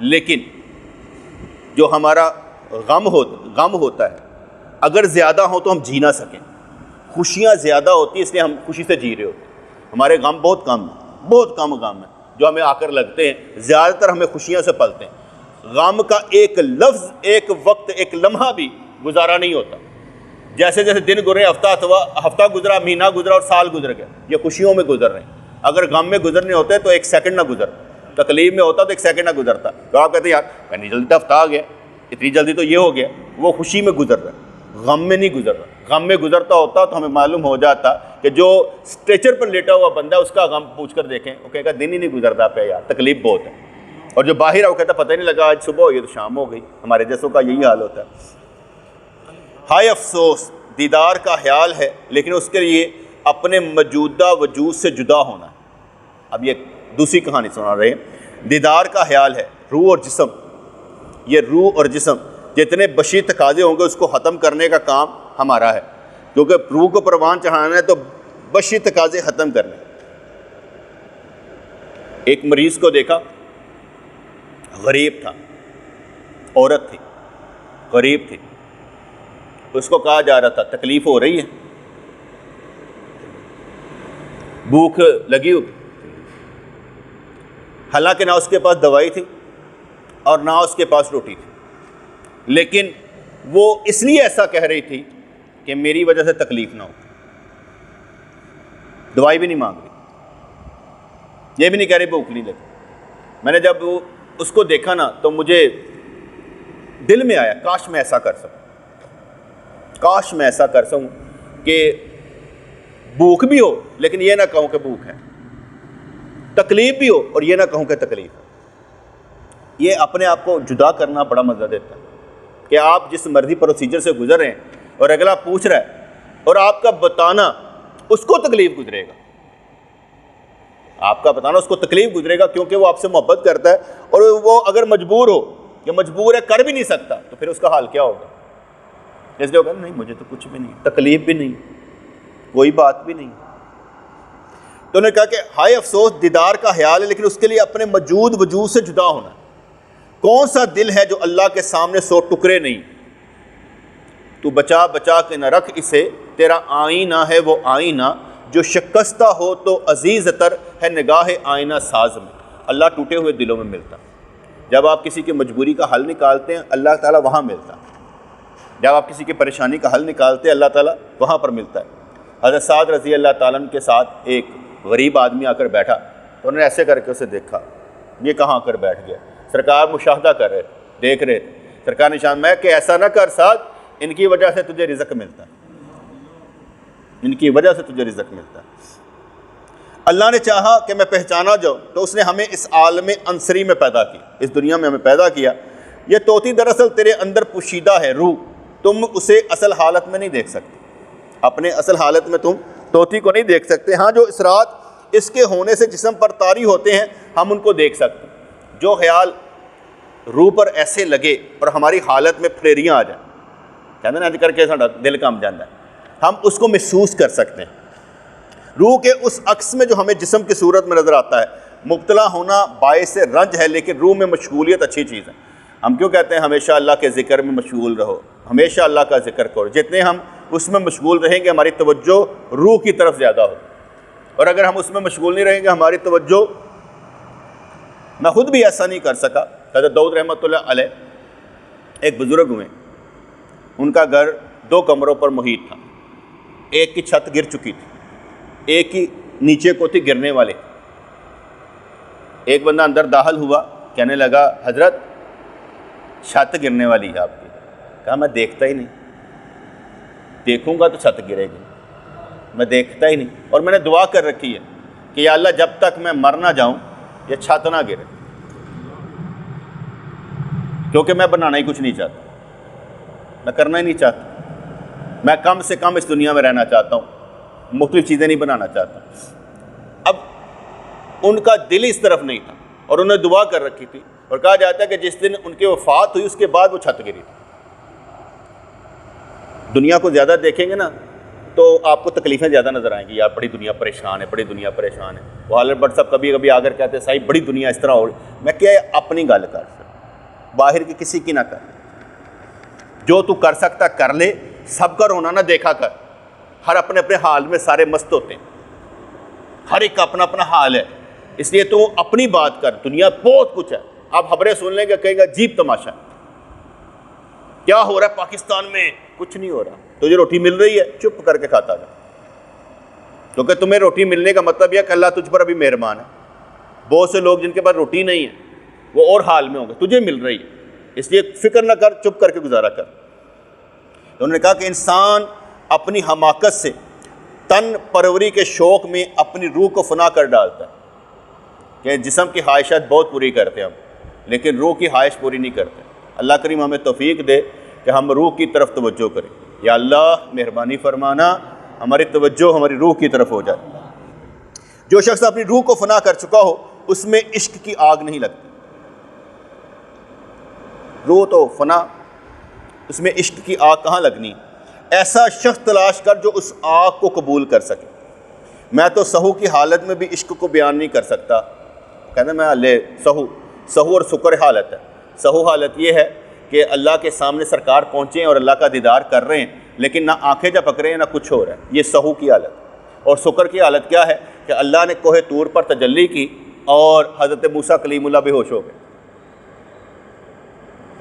لیکن جو ہمارا غم ہوتا ہے اگر زیادہ ہو تو ہم جی نہ سکیں. خوشیاں زیادہ ہوتی ہیں اس لیے ہم خوشی سے جی رہے ہوتے ہیں. ہمارے غم بہت کم غم ہیں جو ہمیں آ کر لگتے ہیں. زیادہ تر ہمیں خوشیاں سے پلتے ہیں. غم کا ایک لفظ، ایک وقت، ایک لمحہ بھی گزارا نہیں ہوتا. جیسے جیسے دن گزرے، ہفتہ گزرا، مہینہ گزرا اور سال گزر گیا، یہ خوشیوں میں گزر رہے ہیں. اگر غم میں گزرنے ہوتے تو ایک سیکنڈ نہ گزرتا، تکلیف میں ہوتا تو ایک سیکنڈ نہ گزرتا. تو آپ کہتے ہیں یار اتنی جلدی تو ہفتہ آ گیا، اتنی جلدی تو یہ ہو گیا. وہ خوشی میں گزر رہا ہے، غم میں نہیں گزر رہا. غم میں گزرتا ہوتا تو ہمیں معلوم ہو جاتا کہ جو اسٹریچر پر لیٹا ہوا بندہ اس کا غم پوچھ کر دیکھیں، وہ کہے گا دن ہی نہیں گزرتا پہ یار، تکلیف بہت ہے. اور جو باہر ہے وہ کہتا پتہ ہی نہیں لگا آج صبح ہو گئی تو شام ہو گئی. ہمارے جیسوں کا یہی حال ہوتا ہے. ہائے افسوس، دیدار کا خیال ہے لیکن اس کے لیے اپنے موجودہ وجود سے جدا ہونا ہے. اب یہ دوسری کہانی سنا رہے ہیں. دیدار کا خیال ہے، روح اور جسم، یہ روح اور جسم جتنے بشری تقاضے ہوں گے اس کو ختم کرنے کا کام ہمارا ہے، کیونکہ روح کو پروان چڑھانا ہے تو بشری تقاضے ختم کرنے. ایک مریض کو دیکھا، غریب تھا، عورت تھی، غریب تھی. اس کو کہا جا رہا تھا تکلیف ہو رہی ہے، بھوک لگی ہوئی. حالانکہ نہ اس کے پاس دوائی تھی اور نہ اس کے پاس روٹی تھی، لیکن وہ اس لیے ایسا کہہ رہی تھی کہ میری وجہ سے تکلیف نہ ہو. دوائی بھی نہیں مانگ رہی، یہ بھی نہیں کہہ رہی بھوک نہیں لگی. میں نے جب اس کو دیکھا نا تو مجھے دل میں آیا کاش میں ایسا کر سکوں، کاش میں ایسا کر سکوں کہ بھوک بھی ہو لیکن یہ نہ کہوں کہ بھوک ہے، تکلیف بھی ہو اور یہ نہ کہوں کہ تکلیف ہے۔ یہ اپنے آپ کو جدا کرنا بڑا مزہ دیتا ہے کہ آپ جس مرضی پروسیجر سے گزر رہے ہیں اور اگلا پوچھ رہا ہے اور آپ کا بتانا اس کو تکلیف گزرے گا، آپ کا بتانا اس کو تکلیف گزرے گا، کیونکہ وہ آپ سے محبت کرتا ہے، اور وہ اگر مجبور ہو یا مجبور ہے کر بھی نہیں سکتا تو پھر اس کا حال کیا ہوگا؟ اس لیے ہوگا نہیں مجھے تو کچھ بھی نہیں، تکلیف بھی نہیں، کوئی بات بھی نہیں۔ تو انہوں نے کہا کہ ہائے افسوس دیدار کا خیال ہے لیکن اس کے لیے اپنے موجود وجود سے جدا ہونا ہے۔ کون سا دل ہے جو اللہ کے سامنے 100 ٹکڑے نہیں؟ تو بچا بچا کے نہ رکھ اسے، تیرا آئینہ ہے وہ آئینہ جو شکستہ ہو تو عزیز تر ہے نگاہ آئینہ ساز میں۔ اللہ ٹوٹے ہوئے دلوں میں ملتا، جب آپ کسی کی مجبوری کا حل نکالتے ہیں اللہ تعالیٰ وہاں ملتا، جب آپ کسی کی پریشانی کا حل نکالتے ہیں اللہ تعالیٰ وہاں پر ملتا ہے۔ حضرت سعد رضی اللہ تعالیٰ عنہ کے ساتھ ایک غریب آدمی آ کر بیٹھا تو انہوں نے ایسے کر کے اسے دیکھا، یہ کہاں آ کر بیٹھ گیا؟ سرکار مشاہدہ کر رہے، دیکھ رہے تھے۔ سرکار نشان میں کہ ایسا نہ کر سعد، ان کی وجہ سے تجھے رزق ملتا ہے، ان کی وجہ سے تجھے رزق ملتا ہے۔ اللہ نے چاہا کہ میں پہچانا جاؤں تو اس نے ہمیں اس عالم عنصری میں پیدا کیا، اس دنیا میں ہمیں پیدا کیا۔ یہ طوطی دراصل تیرے اندر پوشیدہ ہے روح، تم اسے اصل حالت میں نہیں دیکھ سکتے، اپنے اصل حالت میں تم طوطی کو نہیں دیکھ سکتے۔ ہاں جو اثرات اس کے ہونے سے جسم پر طاری ہوتے ہیں ہم ان کو دیکھ سکتے ہیں۔ جو خیال روح پر ایسے لگے اور ہماری حالت میں پھلیریاں آ جائیں، کہتے ہیں نا کر کے ساڈا دل کم جاتا ہے، ہم اس کو محسوس کر سکتے ہیں۔ روح کے اس عکس میں جو ہمیں جسم کی صورت میں نظر آتا ہے، مبتلا ہونا باعث رنج ہے لیکن روح میں مشغولیت اچھی چیز ہے۔ ہم کیوں کہتے ہیں ہمیشہ اللہ کے ذکر میں مشغول رہو، ہمیشہ اللہ کا ذکر کرو؟ جتنے ہم اس میں مشغول رہیں گے ہماری توجہ روح کی طرف زیادہ ہو، اور اگر ہم اس میں مشغول نہیں رہیں گے ہماری توجہ، میں خود بھی ایسا نہیں کر سکا۔ حضرت داؤد رحمۃ اللہ علیہ ایک بزرگ ہوئے، ان کا گھر 2 کمروں پر محیط تھا، ایک کی چھت گر چکی تھی، ایک ہی نیچے کو تھی گرنے والے۔ ایک بندہ اندر داخل ہوا، کہنے لگا حضرت چھت گرنے والی ہے آپ کی۔ کہا میں دیکھتا ہی نہیں، دیکھوں گا تو چھت گرے گی، میں دیکھتا ہی نہیں، اور میں نے دعا کر رکھی ہے کہ یا اللہ جب تک میں مر نہ جاؤں یہ چھت نہ گرے، کیونکہ میں بنانا ہی کچھ نہیں چاہتا، میں کرنا ہی نہیں چاہتا، میں کم سے کم اس دنیا میں رہنا چاہتا ہوں، مختلف چیزیں نہیں بنانا چاہتا۔ اب ان کا دل اس طرف نہیں تھا اور انہوں نے دعا کر رکھی تھی، اور کہا جاتا ہے کہ جس دن ان کی وفات ہوئی اس کے بعد وہ چھت گری تھی۔ دنیا کو زیادہ دیکھیں گے نا تو آپ کو تکلیفیں زیادہ نظر آئیں گی، یار بڑی دنیا پریشان ہے، بڑی دنیا پریشان ہے۔ وہ حالت بٹ صاحب کبھی کبھی آ کر کہتے ہیں صاحب بڑی دنیا اس طرح ہو رہی، میں کیا اپنی گل کر سکتا، باہر کی کسی کی نہ کر، جو تو کر سکتا کر لے، سب کا رونا نہ دیکھا کر۔ ہر اپنے اپنے حال میں سارے مست ہوتے ہیں، ہر ایک کا اپنا اپنا حال ہے، اس لیے تو اپنی بات کر۔ دنیا بہت کچھ ہے، آپ خبریں سن لیں گے کہیں گے عجیب تماشا کیا ہو رہا ہے پاکستان میں، کچھ نہیں ہو رہا، تجھے روٹی مل رہی ہے چپ کر کے کھاتا جا، کیونکہ تمہیں روٹی ملنے کا مطلب یہ کہ اللہ تجھ پر ابھی مہربان ہے۔ بہت سے لوگ جن کے پاس روٹی نہیں ہے وہ اور حال میں ہوں گے، تجھے مل رہی ہے اس لیے فکر نہ کر، چپ کر کے گزارا کر۔ تو انہوں نے کہا کہ انسان اپنی حماقت سے تن پروری کے شوق میں اپنی روح کو فنا کر ڈالتا ہے، کہ جسم کی خواہشات بہت پوری کرتے ہیں ہم، لیکن روح کی خواہش پوری نہیں کرتے۔ اللہ کریم ہمیں توفیق دے کہ ہم روح کی طرف توجہ کریں۔ یا اللہ مہربانی فرمانا ہماری توجہ ہماری روح کی طرف ہو جائے۔ جو شخص اپنی روح کو فنا کر چکا ہو اس میں عشق کی آگ نہیں لگتی، روح تو فنا، اس میں عشق کی آگ کہاں لگنی؟ ایسا شخص تلاش کر جو اس آگ کو قبول کر سکے۔ میں تو سہو کی حالت میں بھی عشق کو بیان نہیں کر سکتا، کہتے میں لے سہو اور سکر حالت ہے۔ سہو حالت یہ ہے کہ اللہ کے سامنے سرکار پہنچے ہیں اور اللہ کا دیدار کر رہے ہیں لیکن نہ آنکھیں جھپک رہے ہیں نہ کچھ ہو رہا ہے، یہ سہو کی حالت۔ اور سکر کی حالت کیا ہے کہ اللہ نے کوہ طور پر تجلی کی اور حضرت موسیٰ کلیم اللہ بے ہوش ہو گئے۔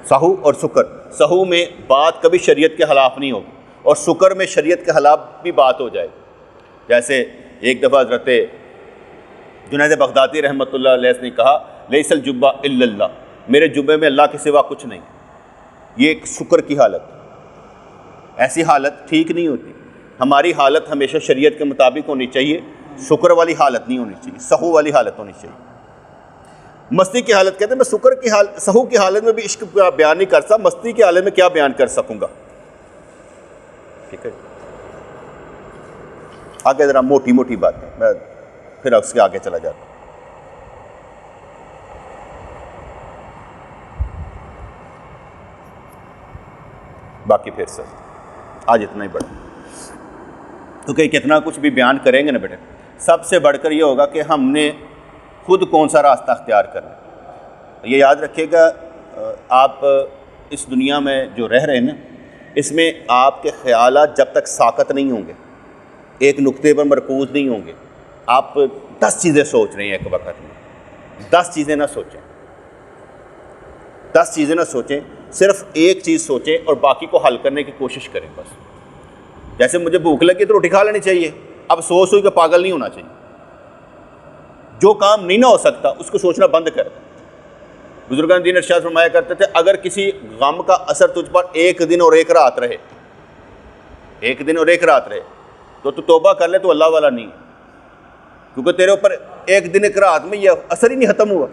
سہو اور سکر، سہو میں بات کبھی شریعت کے خلاف نہیں ہوگی اور سکر میں شریعت کے خلاف بھی بات ہو جائے گی۔ جیسے ایک دفعہ حضرت جنید بغدادی رحمۃ اللہ علیہ نے کہا لیس الجبہ الا اللہ، میرے جبے میں اللہ کے سوا کچھ نہیں۔ یہ ایک سکر کی حالت ہے، ایسی حالت ٹھیک نہیں ہوتی۔ ہماری حالت ہمیشہ شریعت کے مطابق ہونی چاہیے، شکر والی حالت نہیں ہونی چاہیے، سہو والی حالت ہونی چاہیے۔ مستی کی حالت کہتے ہیں، میں شکر کی حالت، سہو کی حالت میں بھی عشق بیان نہیں کر سکتا، مستی کی حالت میں کیا بیان کر سکوں گا؟ ٹھیک ہے، آگے ذرا موٹی موٹی بات ہے، میں پھر اس کے آگے چلا جاتا ہوں۔ باقی پھر سے آج اتنا ہی بڑھا، کیونکہ کتنا کچھ بھی بیان کریں گے نا بیٹے، سب سے بڑھ کر یہ ہوگا کہ ہم نے خود کون سا راستہ اختیار کرنا ہے۔ یہ یاد رکھیے گا، آپ اس دنیا میں جو رہ رہے ہیں نا، اس میں آپ کے خیالات جب تک ساکت نہیں ہوں گے، ایک نقطے پر مرکوز نہیں ہوں گے، آپ 10 چیزیں سوچ رہے ہیں ایک وقت میں، 10 چیزیں نہ سوچیں، 10 چیزیں نہ سوچیں، صرف ایک چیز سوچیں اور باقی کو حل کرنے کی کوشش کریں بس۔ جیسے مجھے بھوک لگی تو روٹی کھا لینی چاہیے، اب سوچ کے پاگل نہیں ہونا چاہیے۔ جو کام نہیں نہ ہو سکتا اس کو سوچنا بند کر دیں۔ بزرگان دین ارشاد فرمایا کرتے تھے، اگر کسی غم کا اثر تجھ پر 1 دن اور 1 رات رہے، 1 دن اور 1 رات رہے، تو توبہ کر لے، تو اللہ والا نہیں ہے، کیونکہ تیرے اوپر 1 دن 1 رات میں یہ اثر ہی نہیں ختم ہوا۔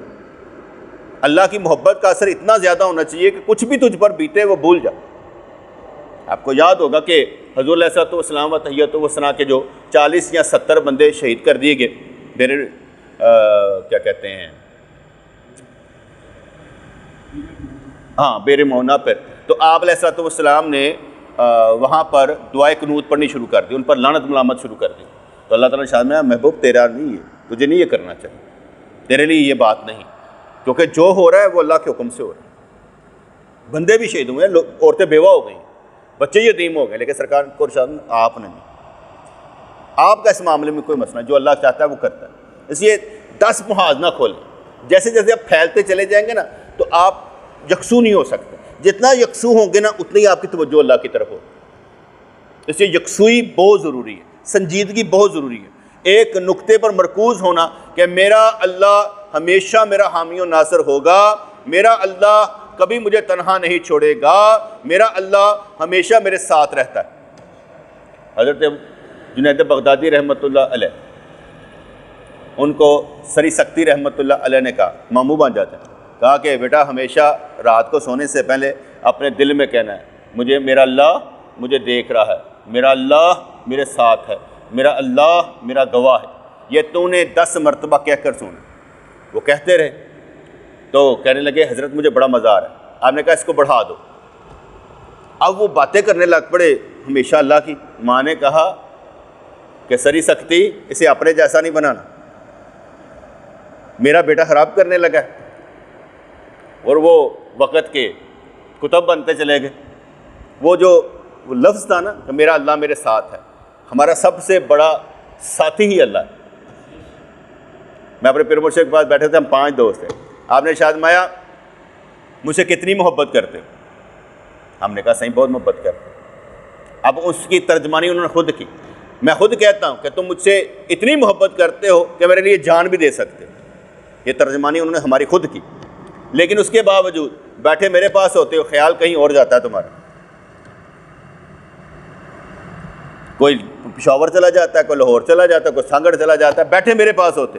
اللہ کی محبت کا اثر اتنا زیادہ ہونا چاہیے کہ کچھ بھی تجھ پر بیتے وہ بھول جا۔ آپ کو یاد ہوگا کہ حضور علیہ الصلوۃ والسلام و تحیۃ و ثنا کے جو 40 یا 70 بندے شہید کر دیے گئے میرے کیا کہتے ہیں، ہاں، بیر مونا پر، تو آپ علیہ الصلوۃ والسلام نے وہاں پر دعائے قنوت پڑھنی شروع کر دی، ان پر لعنت ملامت شروع کر دی۔ تو اللہ تعالیٰ نے شاید میں، محبوب تیرا نہیں ہے، تجھے نہیں یہ کرنا چاہیے، تیرے لیے یہ بات نہیں، کیونکہ جو ہو رہا ہے وہ اللہ کے حکم سے ہو رہا ہے۔ بندے بھی شہید ہوئے ہیں، عورتیں بیوہ ہو گئیں، بچے یتیم ہو گئے، لیکن سرکار کو ارشاد آپ نے نہیں، آپ کا اس معاملے میں کوئی مسئلہ، جو اللہ چاہتا ہے وہ کرتا ہے۔ اس لیے 10 محاذ نہ کھولیں، جیسے جیسے آپ پھیلتے چلے جائیں گے نا تو آپ یکسو نہیں ہو سکتے، جتنا یکسو ہوں گے نا اتنی ہی آپ کی توجہ اللہ کی طرف ہوگی۔ اس لیے یکسوئی بہت ضروری ہے، سنجیدگی بہت ضروری ہے، ایک نقطے پر مرکوز ہونا کہ میرا اللہ ہمیشہ میرا حامی و ناصر ہوگا، میرا اللہ کبھی مجھے تنہا نہیں چھوڑے گا، میرا اللہ ہمیشہ میرے ساتھ رہتا ہے۔ حضرت جنید بغدادی رحمۃ اللہ علیہ، ان کو سری سکتی رحمۃ اللہ علیہ نے کہا، ماموں بن جاتے ہیں، کہا کہ بیٹا ہمیشہ رات کو سونے سے پہلے اپنے دل میں کہنا ہے، مجھے میرا اللہ مجھے دیکھ رہا ہے، میرا اللہ میرے ساتھ ہے، میرا اللہ میرا گواہ ہے۔ یہ تو نے 10 مرتبہ کہہ کر سونا۔ وہ کہتے رہے تو کہنے لگے حضرت مجھے بڑا مزہ آ رہا ہے۔ آپ نے کہا اس کو بڑھا دو۔ اب وہ باتیں کرنے لگ پڑے ہمیشہ اللہ کی۔ ماں نے کہا کہ سری سکتی اسے اپنے جیسا نہیں بنانا، میرا بیٹا خراب کرنے لگا ہے۔ اور وہ وقت کے کتب بنتے چلے گئے۔ وہ جو لفظ تھا نا کہ میرا اللہ میرے ساتھ ہے، ہمارا سب سے بڑا ساتھی ہی اللہ ہے۔ میں اپنے پیر مرشد کے پاس بیٹھے تھے، ہم 5 دوست تھے۔ آپ نے ارشاد فرمایا مجھ سے کتنی محبت کرتے ہو؟ ہم نے کہا صحیح بہت محبت کرتے۔ اب اس کی ترجمانی انہوں نے خود کی۔ میں خود کہتا ہوں کہ تم مجھ سے اتنی محبت کرتے ہو کہ میرے لیے جان بھی دے سکتے ہو۔ یہ ترجمانی انہوں نے ہماری خود کی، لیکن اس کے باوجود بیٹھے میرے پاس ہوتے ہو، خیال کہیں اور جاتا ہے تمہارا۔ کوئی پشاور چلا جاتا ہے، کوئی لاہور چلا جاتا ہے، کوئی سانگڑ چلا جاتا ہے، بیٹھے میرے پاس ہوتے۔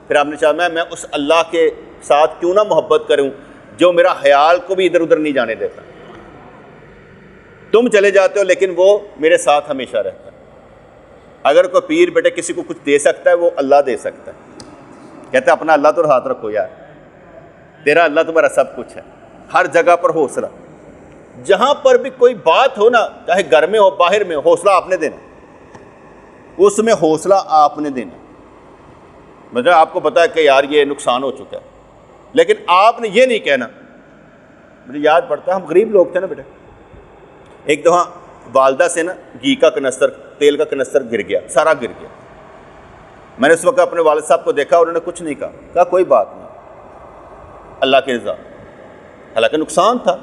پھر آپ نے چاہا میں اس اللہ کے ساتھ کیوں نہ محبت کروں جو میرا خیال کو بھی ادھر ادھر نہیں جانے دیتا۔ تم چلے جاتے ہو لیکن وہ میرے ساتھ ہمیشہ رہتا ہے۔ اگر کوئی پیر بیٹے کسی کو کچھ دے سکتا ہے وہ اللہ دے سکتا ہے۔ کہتا ہے اپنا اللہ تو ہاتھ رکھو یار، تیرا اللہ تمہارا سب کچھ ہے۔ ہر جگہ پر حوصلہ، جہاں پر بھی کوئی بات ہو نا، چاہے گھر میں ہو باہر میں، حوصلہ آپ نے دینا، اس میں حوصلہ آپ نے دینا۔ مطلب آپ کو پتا ہے کہ یار یہ نقصان ہو چکا ہے، لیکن آپ نے یہ نہیں کہنا۔ مجھے یاد پڑتا ہے ہم غریب لوگ تھے نا بیٹے، ایک دفعہ والدہ سے نا گھی کا کنستر، تیل کا کنستر گر گیا، سارا گر گیا۔ میں نے اس وقت اپنے والد صاحب کو دیکھا، انہوں نے کچھ نہیں کہا کوئی بات نہیں، اللہ کی رضا۔ حالانکہ نقصان تھا،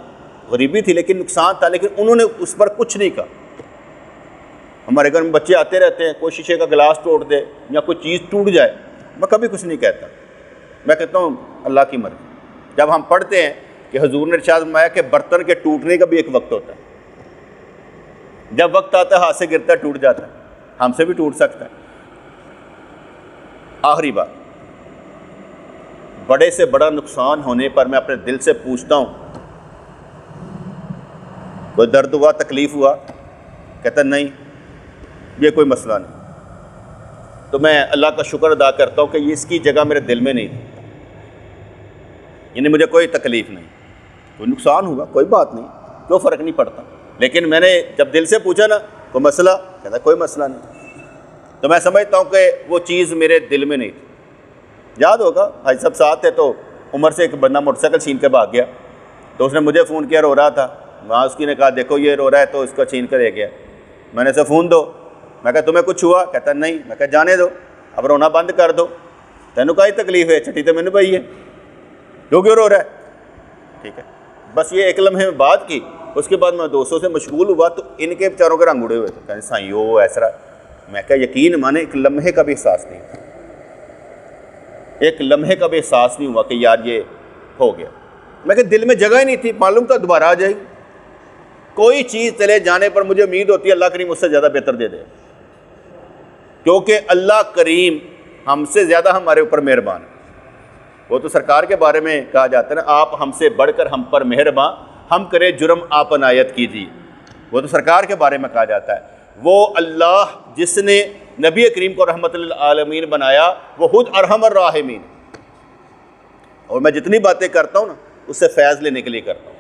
غریبی تھی لیکن نقصان تھا، لیکن انہوں نے اس پر کچھ نہیں کہا۔ ہمارے گھر میں بچے آتے رہتے ہیں، کوئی شیشے کا گلاس توڑ دے یا کوئی چیز ٹوٹ جائے، میں کبھی کچھ نہیں کہتا، میں کہتا ہوں اللہ کی مرضی۔ جب ہم پڑھتے ہیں کہ حضور نے ارشاد فرمایا کہ برتن کے ٹوٹنے کا بھی ایک وقت ہوتا ہے، جب وقت آتا ہے ہاتھ سے گرتا ہے ٹوٹ جاتا ہے, ہم سے بھی ٹوٹ سکتا ہے. آخری بات, بڑے سے بڑا نقصان ہونے پر میں اپنے دل سے پوچھتا ہوں کوئی درد ہوا, تکلیف ہوا؟ کہتا نہیں, یہ کوئی مسئلہ نہیں. تو میں اللہ کا شکر ادا کرتا ہوں کہ یہ اس کی جگہ میرے دل میں نہیں تھی, یعنی مجھے کوئی تکلیف نہیں, کوئی نقصان ہوا کوئی بات نہیں, کوئی فرق نہیں پڑتا. لیکن میں نے جب دل سے پوچھا نا کوئی مسئلہ, کہتا کوئی مسئلہ نہیں, تو میں سمجھتا ہوں کہ وہ چیز میرے دل میں نہیں تھی. یاد ہوگا بھائی صاحب ساتھ تھے, تو عمر سے ایک بندہ موٹر سائیکل چھین کے بھاگ گیا, تو اس نے مجھے فون کیا, رو رہا تھا. وہاں اس کی نے کہا دیکھو یہ رو رہا ہے, تو اس کو چھین کر لے گیا. میں نے اسے فون دو, میں کہا تمہیں کچھ ہوا؟ کہتا نہیں. میں کہا جانے دو, اب رونا بند کر دو, تینوں کا ہی تکلیف ہے, چھٹی تو میں نے پائی ہے, کیوں رو رہا ہے؟ ٹھیک ہے, بس یہ ایک لمحے میں بات کی. اس کے بعد میں دوستوں سے مشغول ہوا, تو ان کے بیچاروں کے رنگ اڑے ہوئے تھے, کہیں سائیو ایسا. میں کہا یقین مانے ایک لمحے کا بھی احساس نہیں, ایک لمحے کا بھی احساس نہیں ہوا کہ یار یہ ہو گیا. میں کہ دل میں جگہ ہی نہیں تھی, معلوم تھا دوبارہ آ جائے گی. کوئی چیز چلے جانے پر مجھے امید ہوتی ہے اللہ کریم اس سے زیادہ بہتر دے دے, کیونکہ اللہ کریم ہم سے زیادہ ہمارے اوپر مہربان ہے. وہ تو سرکار کے بارے میں کہا جاتا ہے نا, آپ ہم سے بڑھ کر ہم پر مہربان, ہم کرے جرم آپ عنایت کیجیے. وہ تو سرکار کے بارے میں کہا جاتا ہے. وہ اللہ جس نے نبی کریم کو رحمت للعالمین بنایا, وہ خود ارحم الراحمین. اور میں جتنی باتیں کرتا ہوں نا اس سے فیض لینے کے لیے کرتا ہوں.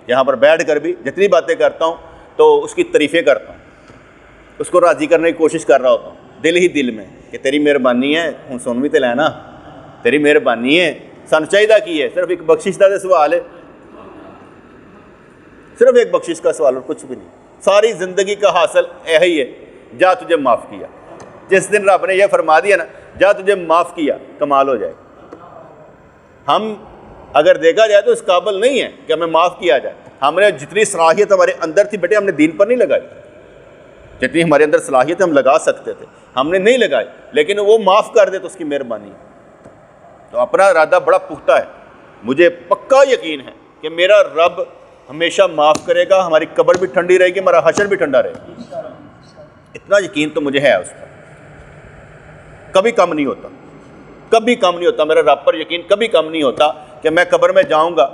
یہاں پر بیٹھ کر بھی جتنی باتیں کرتا ہوں تو اس کی تعریفیں کرتا ہوں, اس کو راضی کرنے کی کوشش کر رہا ہوتا ہوں دل ہی دل میں کہ تیری مہربانی ہے, ہوں سن بھی تو لینا, تیری مہربانی ہے, سن چاہیے کی ہے صرف ایک بخشش کا سوال ہے, صرف ایک بخشش کا سوال اور کچھ بھی نہیں. ساری زندگی کا حاصل یہی ہے, جا تجھے معاف کیا. جس دن رب نے یہ فرما دیا نا جا تجھے معاف کیا, کمال ہو جائے. ہم اگر دیکھا جائے تو اس قابل نہیں ہے کہ ہمیں معاف کیا جائے. ہم نے جتنی صلاحیت ہمارے اندر تھی بیٹے ہم نے دین پر نہیں لگائی, جتنی ہمارے اندر صلاحیت ہم لگا سکتے تھے ہم نے نہیں لگائی, لیکن وہ معاف کر دے تو اس کی مہربانی ہے. تو اپنا ارادہ بڑا پختہ ہے, مجھے پکا یقین ہے کہ میرا رب ہمیشہ معاف کرے گا, ہماری قبر بھی ٹھنڈی رہے گی, ہمارا حشر بھی ٹھنڈا رہے گا. اتنا یقین تو مجھے ہے اس پر, کبھی کم نہیں ہوتا, کبھی کم نہیں ہوتا. میرا رب پر یقین کبھی کم نہیں ہوتا کہ میں قبر میں جاؤں گا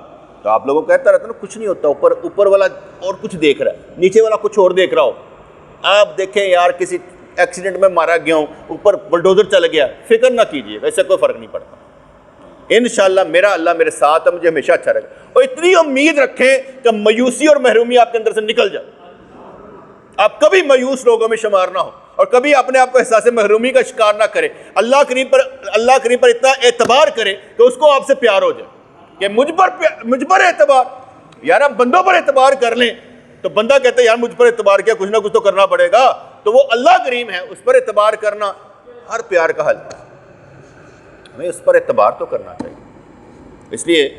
تو آپ لوگوں کو کہتا رہتا نا کچھ نہیں ہوتا, اوپر والا اور کچھ دیکھ رہا ہے, نیچے والا کچھ اور دیکھ رہا ہو. آپ دیکھیں یار کسی ایکسیڈنٹ میں مارا گیا ہوں, اوپر بلڈوزر چل گیا, فکر نہ کیجیے, ویسے کوئی فرق نہیں پڑتا. انشاءاللہ میرا اللہ میرے ساتھ ہے, مجھے ہمیشہ اچھا رہے گا. اور اتنی امید رکھیں کہ مایوسی اور محرومی آپ کے اندر سے نکل جائے, آپ کبھی مایوس لوگوں میں شمار نہ ہو اور کبھی اپنے آپ کو احساس محرومی کا شکار نہ کرے. اللہ کریم پر اتنا اعتبار کرے کہ اس کو آپ سے پیار ہو جائے کہ مجھ پر اعتبار. یار آپ بندوں پر اعتبار کر لیں تو بندہ کہتا ہے یار مجھ پر اعتبار کیا, کچھ نہ کچھ تو کرنا پڑے گا. تو وہ اللہ کریم ہے, اس پر اعتبار کرنا ہر پیار کا حل ہے. ہمیں اس پر اعتبار تو کرنا چاہیے. اس لیے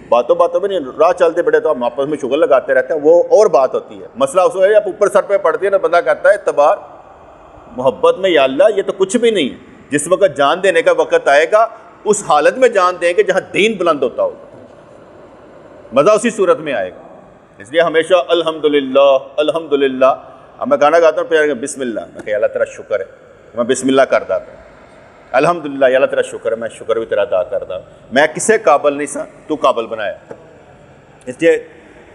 باتوں میں نہیں, راہ چلتے بڑے تو ہم آپس میں شغل لگاتے رہتے ہیں, وہ اور بات ہوتی ہے. مسئلہ اس وقت آپ اوپر سر پہ پڑتی ہے نا, بندہ کہتا ہے اعتبار محبت میں یا اللہ یہ تو کچھ بھی نہیں ہے. جس وقت جان دینے کا وقت آئے گا اس حالت میں جان دیں گے جہاں دین بلند ہوتا ہوگا, مزہ اسی صورت میں آئے گا. اس لیے ہمیشہ الحمدللہ الحمدللہ. اب میں گانا گاتا ہوں پھر بسم اللہ, میں کہ اللہ تیرا شکر ہے, میں بسم اللہ کر دیتا ہوں. الحمدللہ یا اللہ تیرا شکر ہے, میں شکر بھی تیرا ادا کرتا ہوں. میں کسے قابل نہیں سا, تو قابل بنایا. اس لیے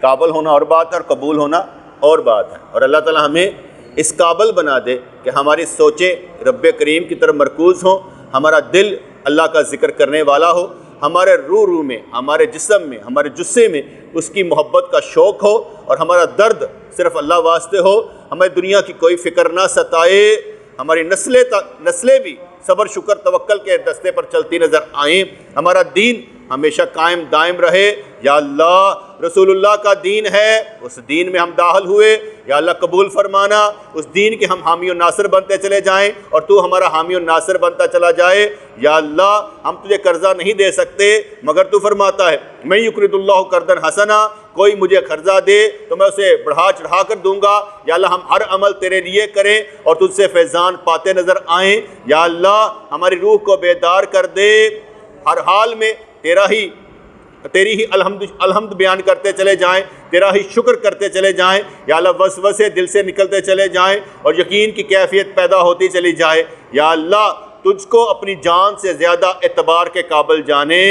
قابل ہونا اور بات ہے اور قبول ہونا اور بات ہے. اور اللہ تعالیٰ ہمیں اس قابل بنا دے کہ ہماری سوچیں رب کریم کی طرف مرکوز ہوں, ہمارا دل اللہ کا ذکر کرنے والا ہو, ہمارے روح میں, ہمارے جسم میں, ہمارے جسے میں اس کی محبت کا شوق ہو, اور ہمارا درد صرف اللہ واسطے ہو. ہمیں دنیا کی کوئی فکر نہ ستائے, ہماری نسلیں بھی صبر شکر توکل کے دستے پر چلتی نظر آئیں. ہمارا دین ہمیشہ قائم دائم رہے. یا اللہ رسول اللہ کا دین ہے, اس دین میں ہم داخل ہوئے, یا اللہ قبول فرمانا. اس دین کے ہم حامی و ناصر بنتے چلے جائیں اور تو ہمارا حامی و ناصر بنتا چلا جائے. یا اللہ ہم تجھے قرضہ نہیں دے سکتے مگر تو فرماتا ہے میں یقرض اللہ قرضا حسنا, کوئی مجھے قرضہ دے تو میں اسے بڑھا چڑھا کر دوں گا. یا اللہ ہم ہر عمل تیرے لیے کریں اور تجھ سے فیضان پاتے نظر آئیں. یا اللہ ہماری روح کو بیدار کر دے, ہر حال میں تیرا ہی تیری ہی الحمد بیان کرتے چلے جائیں، تیرا ہی شکر کرتے چلے جائیں یا اللہ، وسوسے دل سے نکلتے چلے جائیں اور یقین کی کیفیت پیدا ہوتی چلی جائے یا اللہ، تجھ کو اپنی جان سے زیادہ اعتبار کے قابل جانے،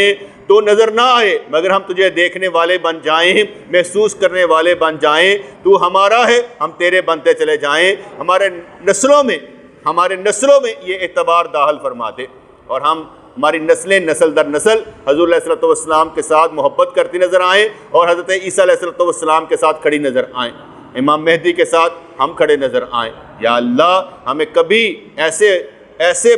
تو نظر نہ آئے مگر ہم تجھے دیکھنے والے بن جائیں، محسوس کرنے والے بن جائیں، تو ہمارا ہے ہم تیرے بنتے چلے جائیں، ہمارے نسلوں میں یہ اعتبار داخل فرما دے اور ہماری نسلیں نسل در نسل حضور علیہ الصلوۃ والسلام کے ساتھ محبت کرتی نظر آئیں اور حضرت عیسیٰ علیہ الصلوۃ والسلام کے ساتھ کھڑی نظر آئیں، امام مہدی کے ساتھ ہم کھڑے نظر آئیں یا اللہ، ہمیں کبھی ایسے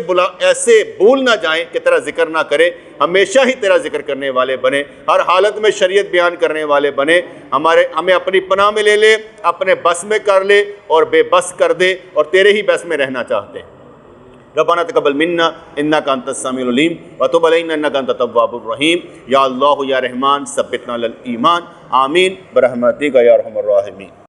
بھول نہ جائیں کہ تیرا ذکر نہ کریں، ہمیشہ ہی تیرا ذکر کرنے والے بنے، ہر حالت میں شریعت بیان کرنے والے بنے، ہمیں اپنی پناہ میں لے لے، اپنے بس میں کر لے اور بے بس کر دے اور تیرے ہی بس میں رہنا چاہتے ہیں۔ ربنا تقبل منا انک انت السمیع العلیم وتب علینا انک انت التواب الرحیم، یا اللہ یا رحمان ثبتنا علی الایمان، آمین برحمتک یا ارحم الراحمین۔